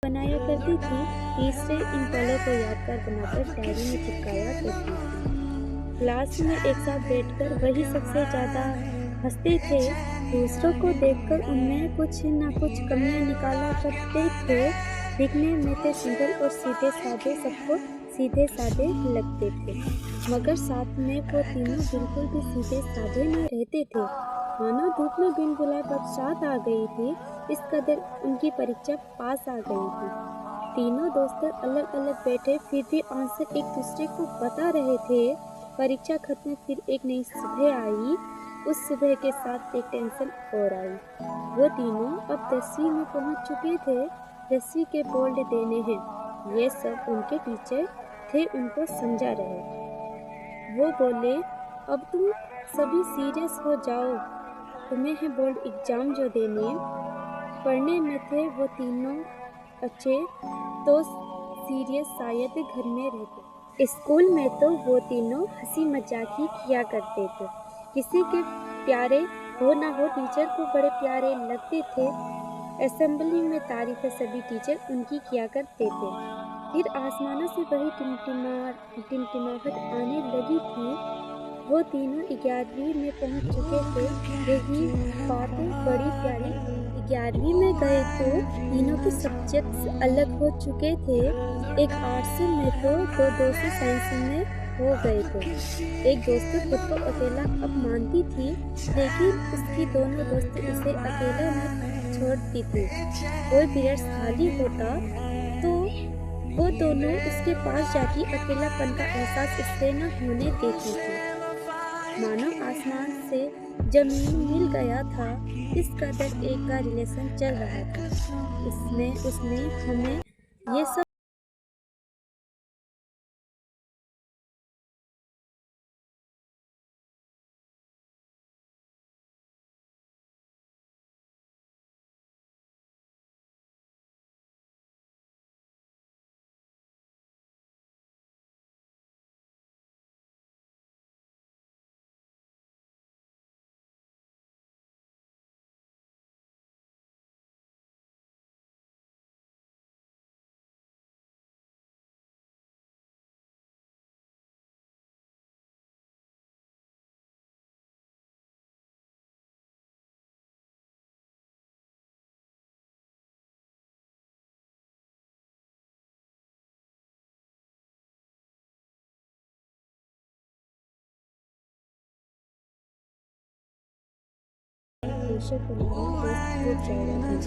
बनाया करती थी, तीसरे इन पलों को यादगार बनाकर डायरी में चिपकाया करती थी। क्लास में एक साथ बैठकर वही सबसे ज़्यादा हंसते थे, दूसरों को देखकर उनमें कुछ न कुछ कमियां निकाला करते थे। दिखने में थे सिंपल और सीधे साधे, सबको सीधे साधे लगते थे, मगर साथ में वो तीनों बिल्कुल भी सीधे साधे न रहते थे। मानो धूप में बिन बुलाए बरसात आ गई थी, इस कदर उनकी परीक्षा पास आ गई थी। तीनों दोस्त अलग अलग बैठे फिर भी आंसर एक दूसरे को बता रहे थे। परीक्षा खत्म, फिर एक नई सुबह आई। उस सुबह के साथ एक टेंशन और आई। वो तीनों अब 10वीं में पहुंच चुके थे। 10वीं के बोर्ड देने हैं, ये सब उनके टीचर थे उनको समझा रहे। वो बोले, अब तुम सभी सीरियस हो जाओ, तुम्हें है बोर्ड एग्जाम जो देने। पढ़ने में थे वो तीनों अच्छे, तो सीरियस शायद घर में रहते। स्कूल में तो वो तीनों हंसी मजाक ही किया करते थे, किसी के प्यारे हो ना हो टीचर को बड़े प्यारे लगते थे। असेंबली में तारीफें सभी टीचर उनकी किया करते थे। फिर आसमानों से वही टिमटिमाहट आने लगी थी। वो तीनों 11वीं में पहुंच चुके थे। यही बात बड़ी प्यारी, 11वीं में गए तो तीनों के सब्जेक्ट्स अलग हो चुके थे। एक आर्ट्स में तो दो दोस्त साइंस में हो गए थे। एक दोस्त खुद को अकेला अब मानती थी, लेकिन उसकी दोनों दोस्त इसे अकेला न छोड़ती थी। कोई पीरियड्स खाली होता तो वो दोनों उसके पास जाती, अकेलापन का एहसास इससे न होने देती थी। मानो आसमान से जमीन मिल गया था, इस कदर एक का रिलेशन चल रहा था। इसमें उसने हमें ये सब बेशक उन्होंने दोस्त को चेहरा